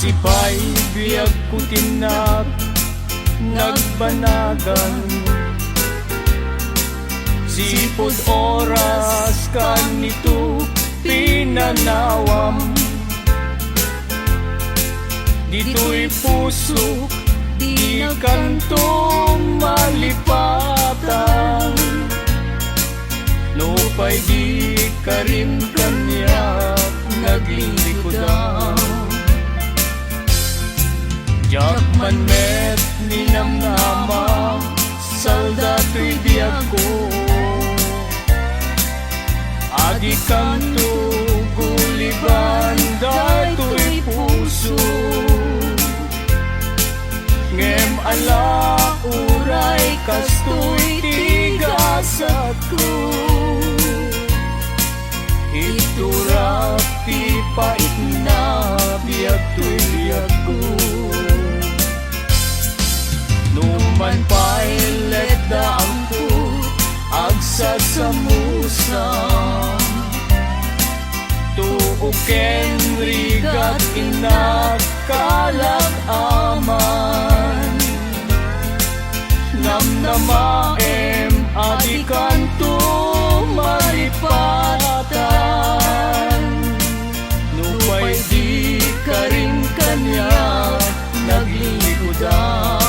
Sipay biyag kutinak nagbanagan, sipod oras kanito pinanawam. Dito'y pusok di kanto malipatan, lupay di karim kanyak naglilikodan. Jakman met ninamnama saldato'y biyag ko, adi kanto guliban dato'y puso. Ngem ala uray kasto'y tigasat ko, iturap ti pait na biyag to'y biyag ko. Numan pa'y letdaang ko agsasamusan, tuuken rigat inakalag aman. Namnamaem adikan to maripatan, nupay di ka rin kanya naglilikodan.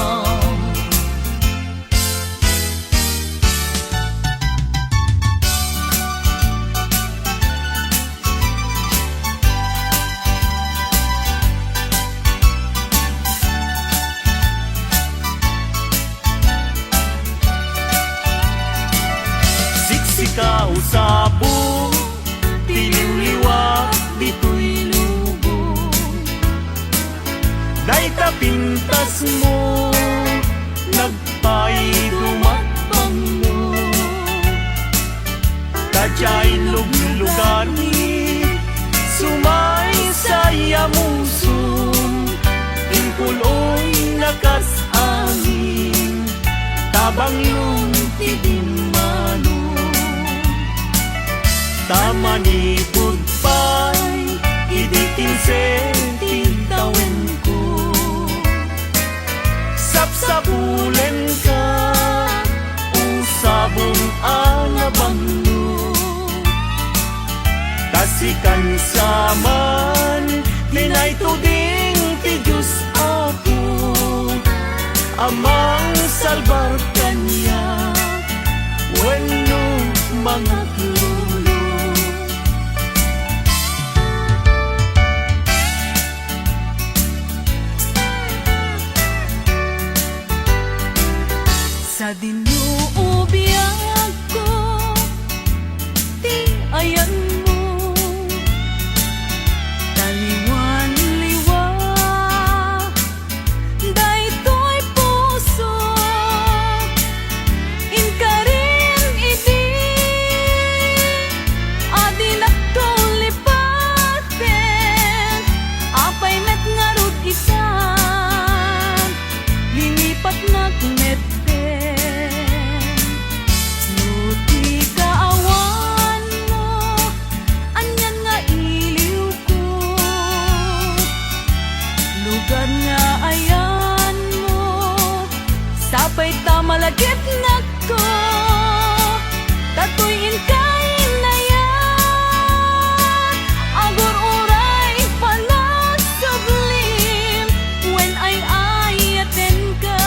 Kausabo, tiliwliwa, dito'y lubo. Day tapintas mo, nagpaidumatbang mo. Tadya'y lugar ni, sumay saya musum. Ingkuloy nakas-angin, tabang yung tidimano. Tamani pagpay, idikin senting tawen ko. Sapsapulen ka, usabong alabang mo. Tasikan saman, linay tuding ti Diyos ako. Amang salbar kanya, wano mga tulo. Sa dinuubiyag ko, di ayan mo, taliwan-liwa, dayto'y puso, inkarin idi, adinak tulipaten, apay met ngarud isan, linipat nak met. Sapay tamalagit na ko, tatuyin kain na yan. Agur uray palasublim, when ay ayaten ka,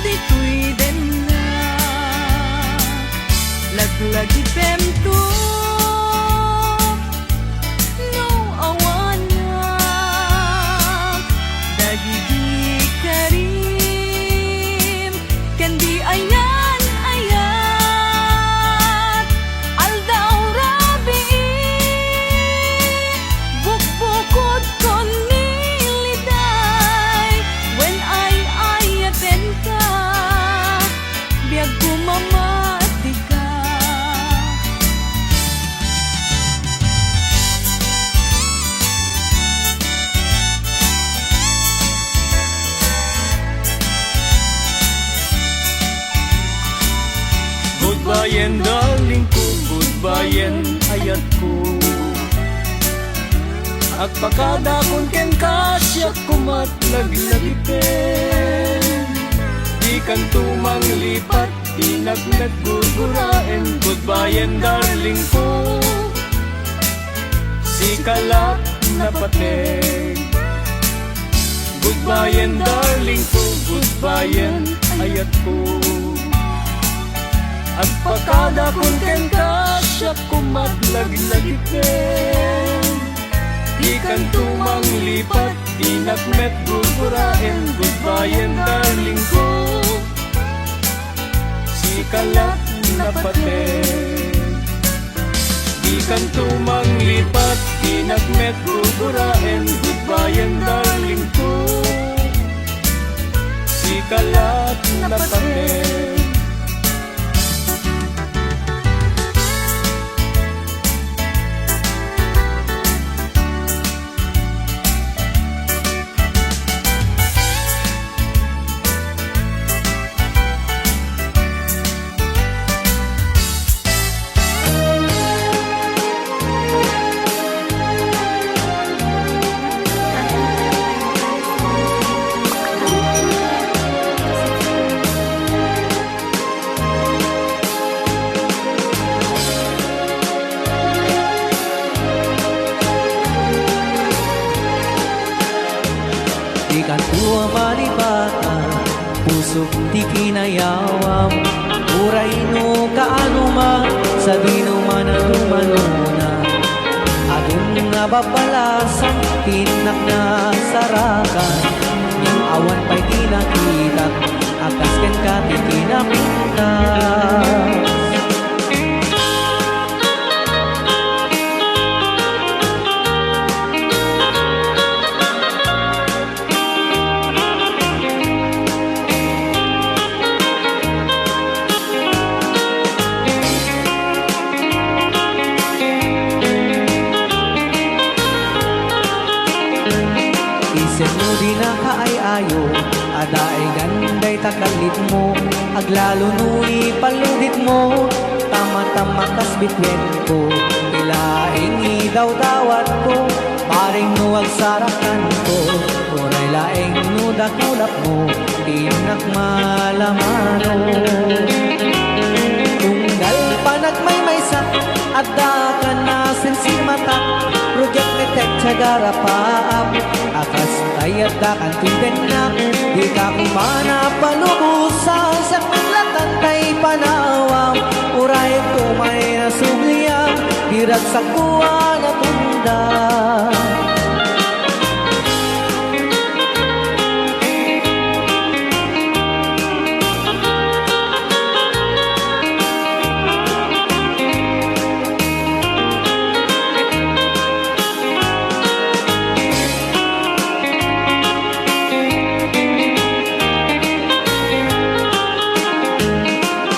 dito'y den na. Laglagi pemto, no awanak, dagigi kari. Kendi ayan ayat, aldaw rabi, bukbukod kon niliday. When ay ayaten ka, biyag kumamati ka. Goodbye darling ko, goodbye ayat ko. Agpakadakon ken kasya kumat laglagitin. Di kan tumang lipat, tinagnet gurgurain. Goodbye and darling ko, si kalap na pateng. Goodbye and darling ko, goodbye and ayat ko. Agpakadakon ken kasya kumat laglagitin. Di kan tumang lipat, tinagmet gurgurain. Goodbye and darling ko, si kalap na pateng. Di kan tumang lipat, tinagmet gurgurain. Goodbye and darling ko, si kalap na pateng. Di kan tua malibata, pusok di kinayawam. Uray no kaanuma, sabi no man ang dumanuna. Adun nga babalasan, tinak na sarakan. Yung awan pa'y tinakitak, akas ken ka tikinapintas. Isen mo di na kaay-ayo, adaay ganday takalit mo. Aglalo nui paludit mo, tama-tama kas bitwen ko. Ilaing idaw-dawat ko, paring nuwag sarakan ko. Uray laing nudakulap mo, tinak malamano. Tunggal panagmay-maysa, adda ka na sensimata. Rujak metek cagara paap, akas tayat da kan timben na. Di ka kumana palubusan, sa pinlatan tay panawam. Uray tumay na subliyam, dirag sa kuwa na tunda.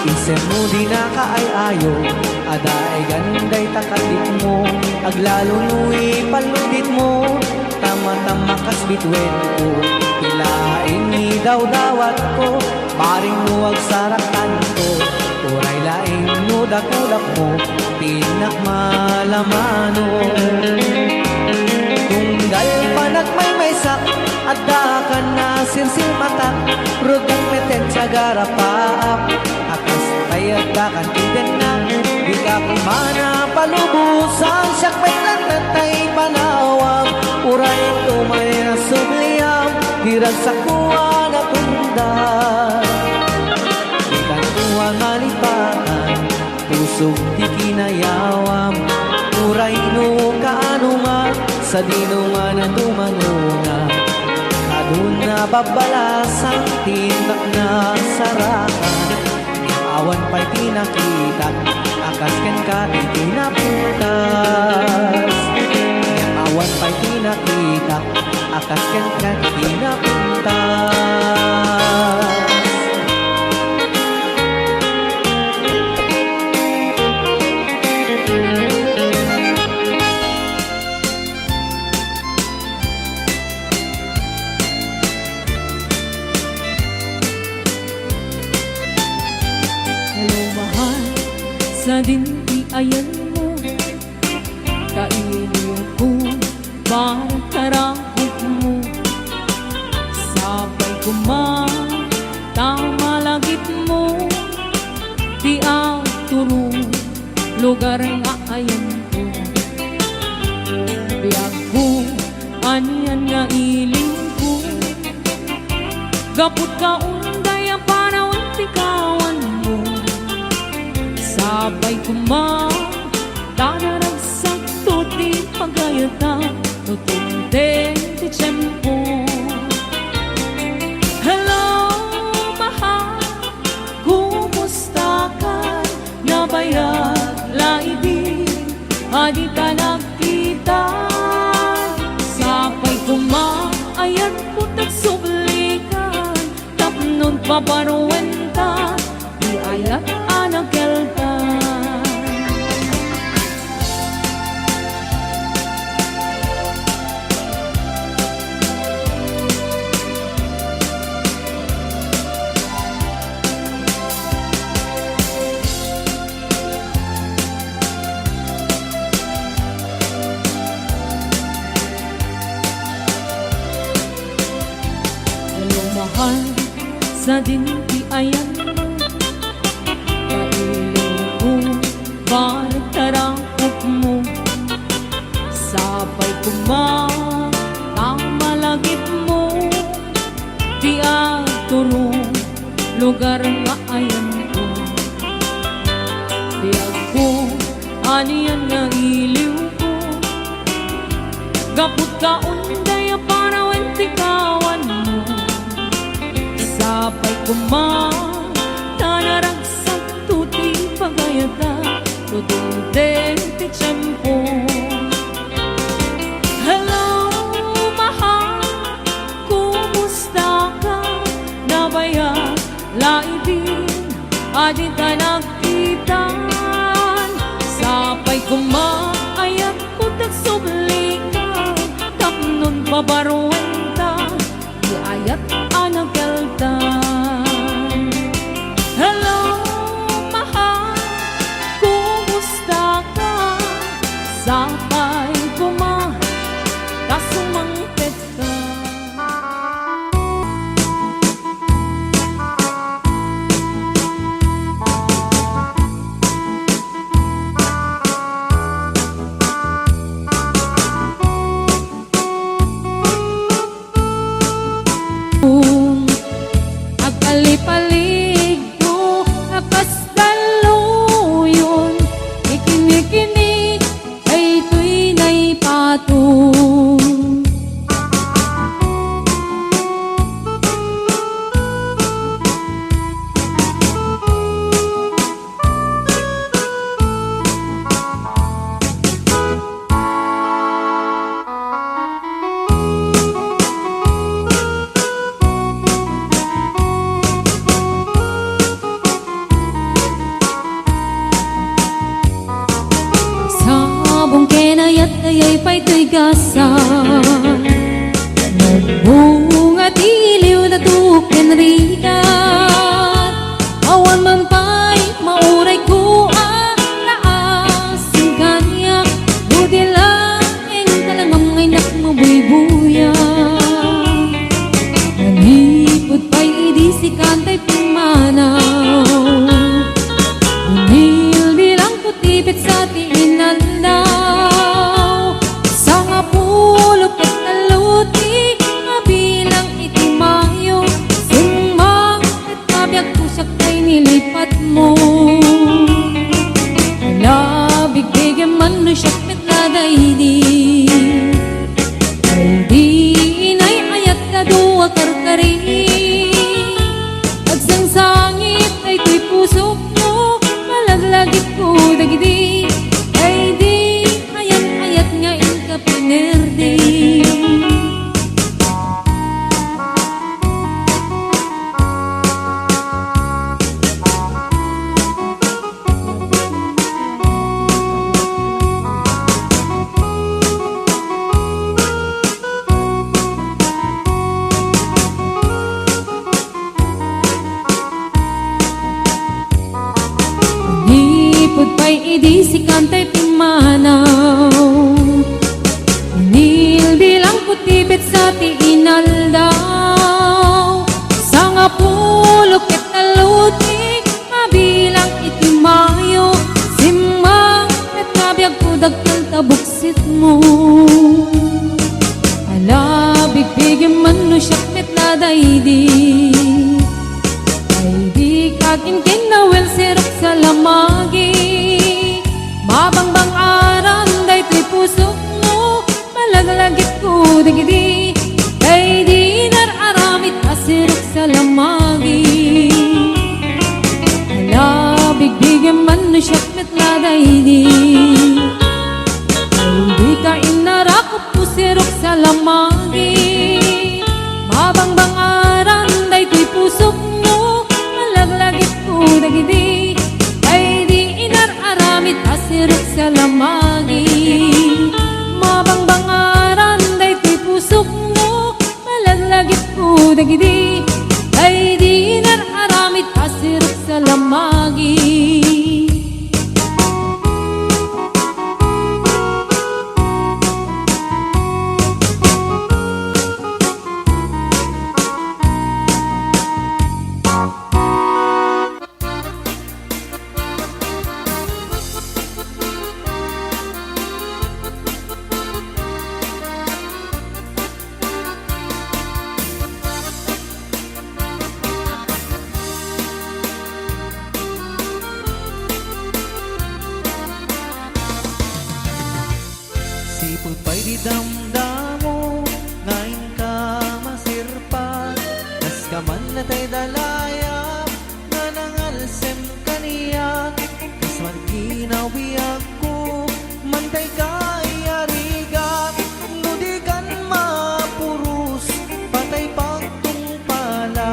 Isen mo di na kaay-ayo, adaay ganday takalit mo. Aglalo nui paludit mo, tama-tama kas bitwen ko. Ilaing idaw-dawat ko, paring nuwag sarakan ko. Uray laing nudakulap mo, tinak malamano. Tunggal panagmay-maysak, adda ka na sinsilmatak. Rugang meten cagara paap, akas tayag da kan timben na. Di ka kumana palubusan, siyak may lantatay panawam. Uray tumay na subliyam, dirag sa kuwa na tundan. Di kan kuwa malipatan, pusok di kinayawam. Uray no kaanuma, sa dinuman ang dumanuna. Adun na babalasan, tinak na sarakan. Awan pa'y tinakitak, akas ken ka tinapuntas. Awan pa'y tinakitak, akas ken ka tinapuntas. Sa dinti ayan mo, kainin ko Bartarapit mo sabay malagip mo di turo lugar nga ayan ko biyag ko anyan nga iling ko gaput ka unday ang panahon tikawan mo sabay danaragsak tuti pagayata tutunde ti tiyempo. Hello, mahal, kumusta ka? Nabayag laibig, adi ka nagkita. Sapay ayat ko tagsublikan, tapnon paparuwenta, di ayat anagelta. Mahal sa dinti ayan mo kailing ko bartarangkot mo sabay malagip mo di turo lugar nga ayan ko di ako aniyan nga iliw ko gaput ka unday para wentikawan mo sabay tanaragsak tuti pagayata tutunde ti tiyempo. Hello, mahal, kumusta ka? Nabayag laibig, adi ka nagkitan sabay ayat ko tagsublikan tapnon pabaruwenta di ayat anagelta. Hello, mahal, kumusta ka? Sabay kasumangpet ka. Agpalipalig ko akas daluyon ikini-kini ay tuy na'y patung sabong kenayat ayay pa'y tuy gasa nagbunga tiliw na tuken rigat awan man pa'y mauray ko laasing kanya buti lang ang talangam ngay nakmabuy-buya nanipod pa'y idisikan ta'y pumanaw bilang putipit sa tiinan daw sa nga pulok at naluti mabilang itimayo sumang at kabiyag pusak tay nilipat mo labig bigyan man no siyak nagladaydi ay di inay ayat na duwa karkari agsangsangit ay tuy pusok mo malaglagit ko dagidi ay di ayat nga inka pinerdi Nipod pa'y idisikan ta'y pimanaw pusit mo. Ala, bigbigyan man no siyak metla daydi. Daydi kakin kinawel sirok sa lamagi. Mabangbang aram daytoy pusok mo. Malaglagit ko dagidi. Daydi nararamit asirok sa lamagi. Ala, bigbigyan man no siyak metla daydi. Daydi ka inarakot pusirok sa lamagi. Mabangbang aram daytoy pusok mo. Malaglagit ko dagidi. Daydi inararamit asirok sa lamagi. Mabangbang aram daytoy pusok mo. Malaglagit ko dagidi. Daydi inararamit asirok sa lamagi. Sipag pa'y di damdamo, ngayon ka masirpat. Kas ka man na tayo dalayap, nga nangalsem kaniyak. Kas man kinawiyag ko, mantay ka iarigat. Nudi kan mapurus, patay pagtungpala.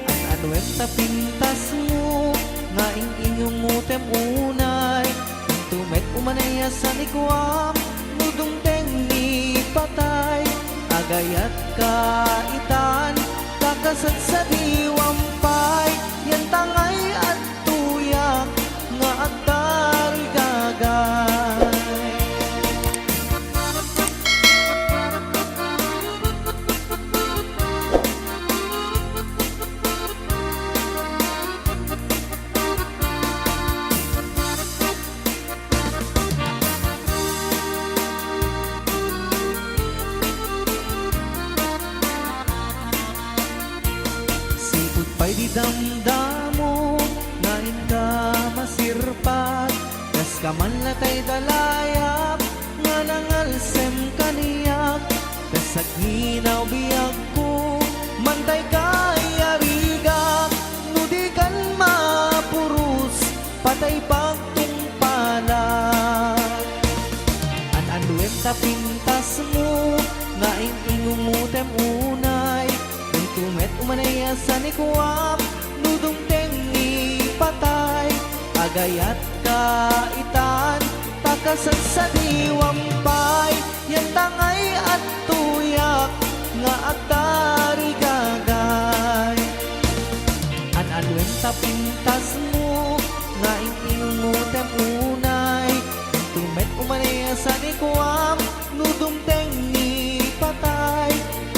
Ang anuem tapintas mo, nga inyong utem unay. Tumet umanaya sa likwam, nudong tengni patay. Agayat kaitan, kakasat sa diwampay. Yan tangay at tuyak, nga agdar gagay. Sipag pa'y di damdamo, ngayon ka masirpat. Kas ka man latay dalayap, nga nangalsem kaniyak. Kas ginaw biyag ko, mantay ka iarigak. Nudi kan mapurus, patay pagtungpala. An-anuem tapintas mo, nga ingumutem unay. Tumet umanaya sa nikwam, nudong tengi patay. Agayat kaitan, takasat sa diwampay. Yan tangay at tuyak, nga agdari gagay. An-anuem tapintas mo, nga ingumutem unay. Tumet umanaya sa nikwam, nudong tengi patay.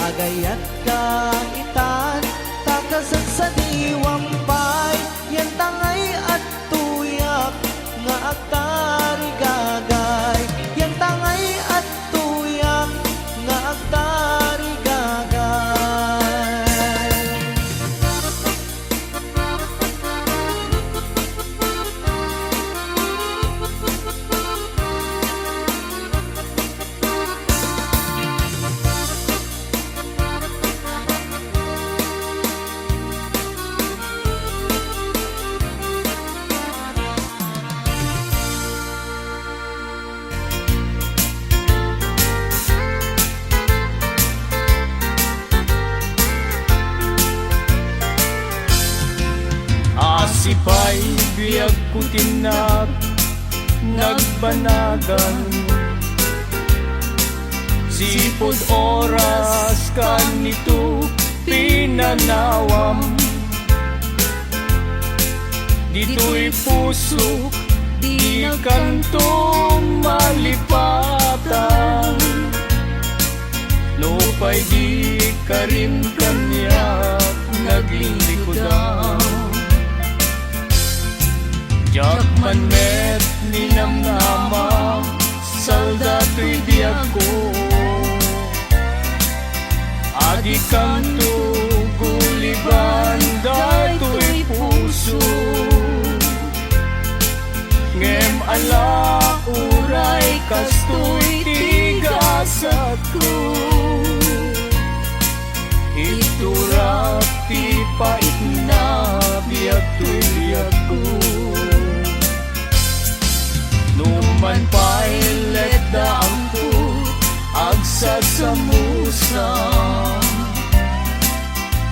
Agayat kaitan, takasat sa diwampay. Yan tangay at tuyak, nga agdari gagay. Yan tangay at tuyak, nga agdari gagay. Asipay biyag kutinag, nagbanagan. Sipod oras kanito pinanawam. Dito'y puso, di kantong malipatan. Lupay di karim kanyak naging likodan. Jak man met ninamnama, Adi kanto guliban daytoy puso ngem ala uray kastoy tigasat ko iturap ti pait na biyag tuyag ko numan pailet da ang ko agsasamusam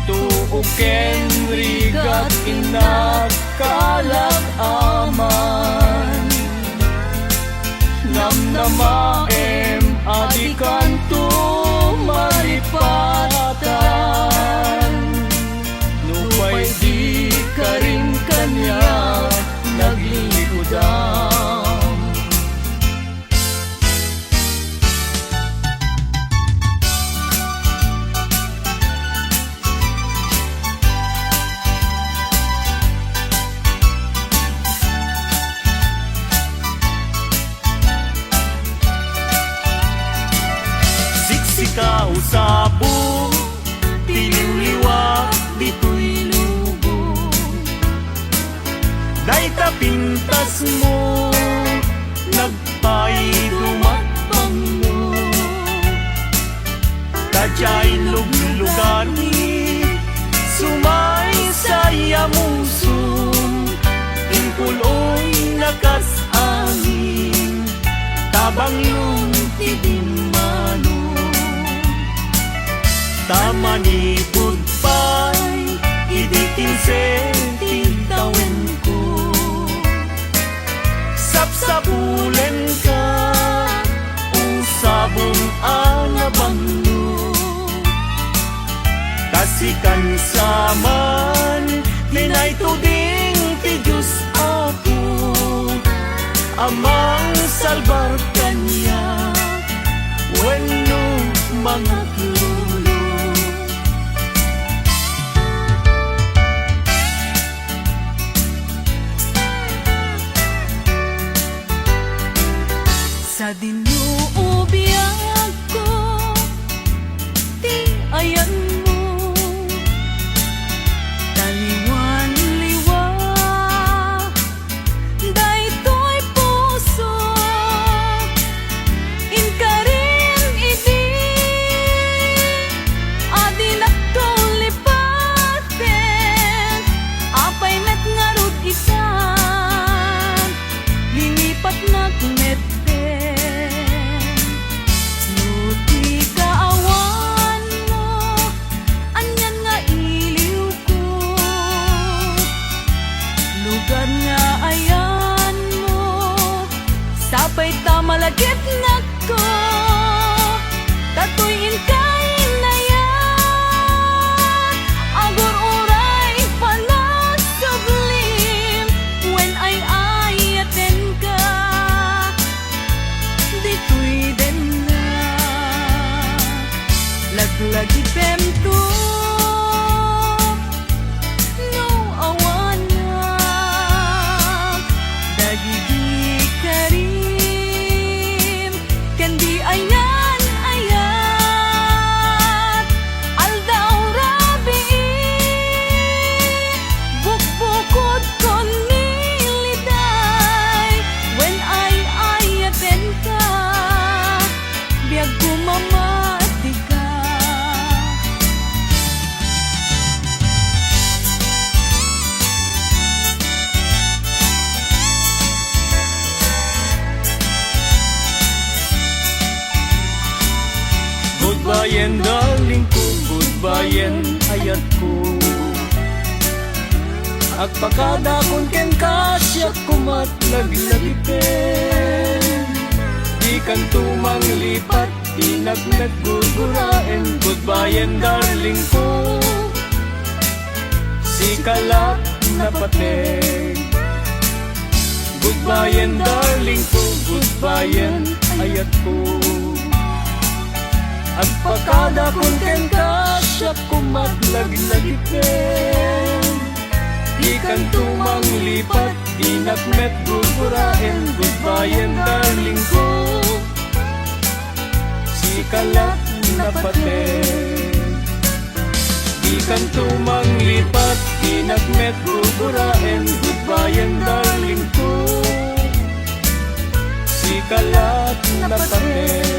tuuken rigat inakalag aman namnamaem adikan to maripatan nupay di ka rin kanya naglilikudan. Kausapong tiliwliwag dito'y lubong Day tapintas mo nagpaidumatbang mo Kadya'y luglugar ni sumay saya musun Ingkuloy nakasangin tabang lungtidin Tamani pudpay, idikin sentin tawin ko Sapsapulen ka, usabong alabang mo Kasikan saman, linay tuding ti Diyos ako Amang salbar kanya, wano mga Sa dinuubiyag ko, ti ayan mo Taliwan-liwa, daytoy puso Inkarin idi, adi nagtulipaten Apay met ngarud isan, lilipat nagmet Sapay tamalagit na ko Tatuyin kay nayan Agur uray panasublim When ay ayaten ka Dito'y den na Laglagi pemto No awanak Dagigi kari Kendi ayan ayat Aldaw rabi Bukbukod kon niliday When ay ayaten ka Biag kumamati ka Goodbye darling ko, goodbye ayat ko Agpakadakon ken kasyak kumat laglagiten Di kan tumang lipat, di nagnaguguraen Goodbye darling ko Si kalap na pateng Goodbye darling ko, goodbye ayat ko Agpakadakon ken kasyak kumat laglagiten Di kan tumang lipat, di nagmet guguraen Goodbye darling ko Si kalat na pateng Di kan tumang lipat, di nagmet gugurain. Goodbye and darling ko, si kalat na papel.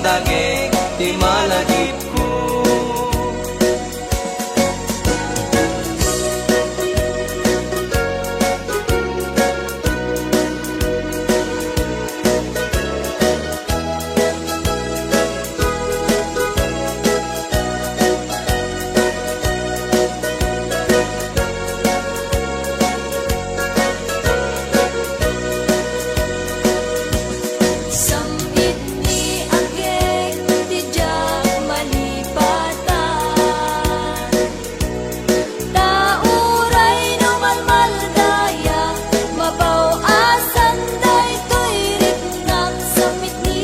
tagig di malagip ko. Sambit ni agek ti jak malipatan, tauray no malmaldaya, mabawasan daytoy riknak. Sambit ni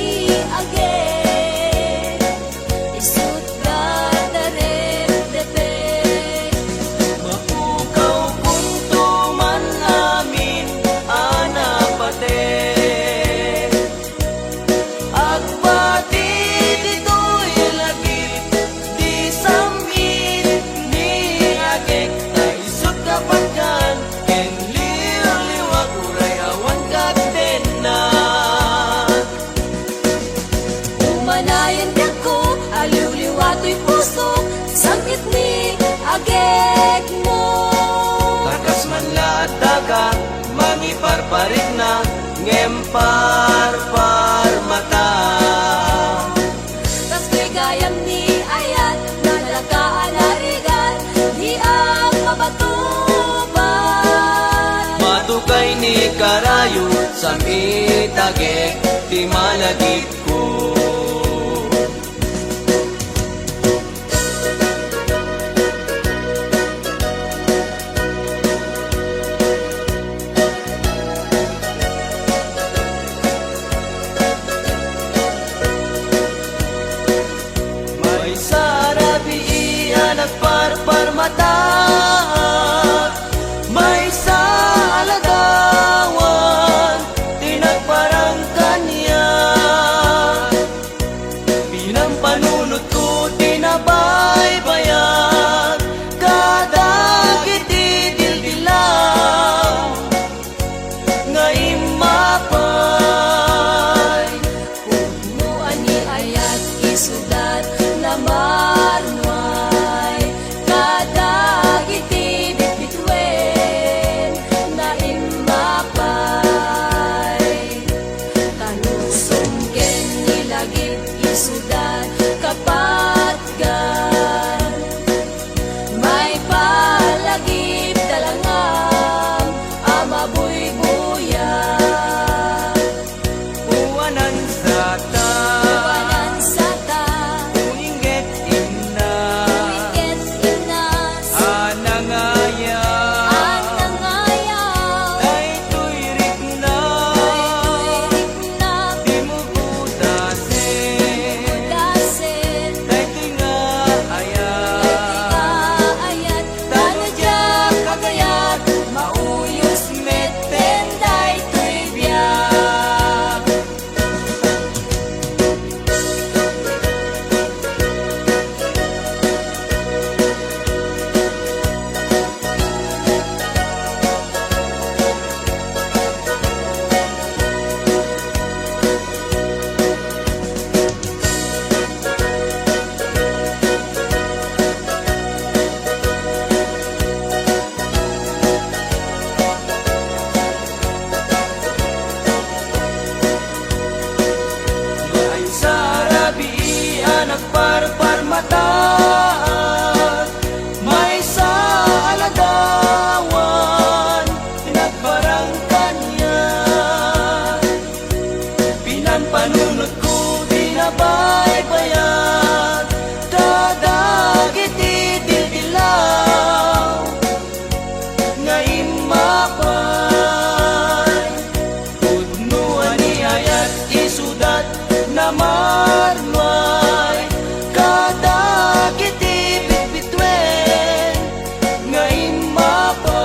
agek isut gadarem depek, Mapukaw kung tuman namin anapate. Agbati dito'y lagip di samit ni agek. Naisot kapagkan ken liw-liwag uray awan kapten na. umanayan ko aliw-liwatoy puso, sangkit ni agek mo. Takas man lahat daga mangiparparik na ngempar-par mata. Tas ko'y gayam ni ayat, nalakaan harigan, di ang mabatuban. Matukay ni karayo sa mitagek di malagip ko. May sarabi iyan nagparpar mata. May sa alagawan tinagparang kanya. Pinampanunod ko tinabaybayan, kadagit idildilaw nga imapay. No ani ayat isudat na marmay, kadagiti bitbitwen na imapay. Tanusong ken nilagip isudat kapatgan, may palagip dalangam amabuy-buya. Buwanan sa ta, Wanan sa ta, tuminggit ina, wiket inas, anangaya, anangayaw, ay tuirik na, tuirik na, di mo budasin, dasen, ay tinga ayat, ayat, tanadyak kagayat, mauyos meten, day tuy biyak. ay sarabi anak parpar mata. May sa alagawan tinagparang kanya. Pinanpanunod ko dinabaybayan, kadagit idildilaw nga imapay. Pudnuan ni ayat isudat na marmay, kadagit ibitbitwen nga imapay.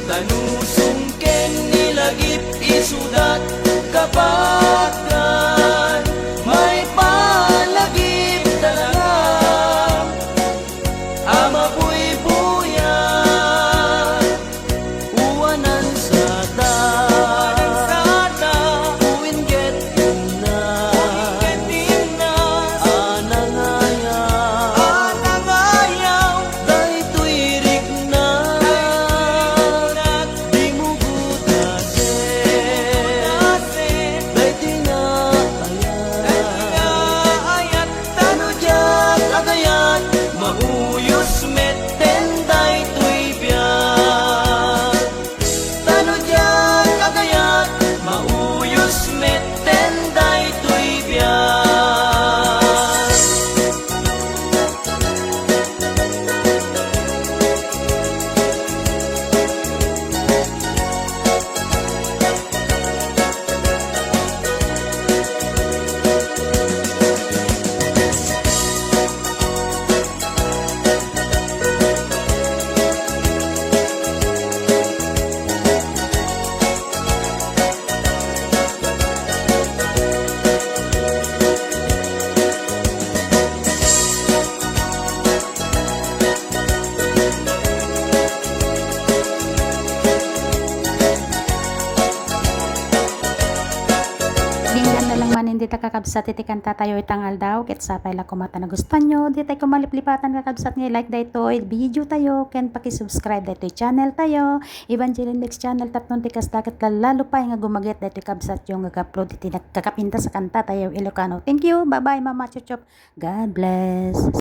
Tanusong ken nilagip isudat kapatgan, may palagip talaga amabuy-buyan. Uwanan sa ta, uwinggit manin dita kakabsat iti kanta tayo itangal daw ket sapay la kumata na gustuhan nyo di tayo kumaliplipatan kakabsat nga like dayto video tayo ken paki-subscribe dayto channel tayo Evangeline Mix channel tapnon ti kasdaket lalo pa nga gumaget dayto kabsat yung nag-upload iti kakapinta sa kanta tayo Ilocano. Thank you, bye bye Mama Chuchop, God bless.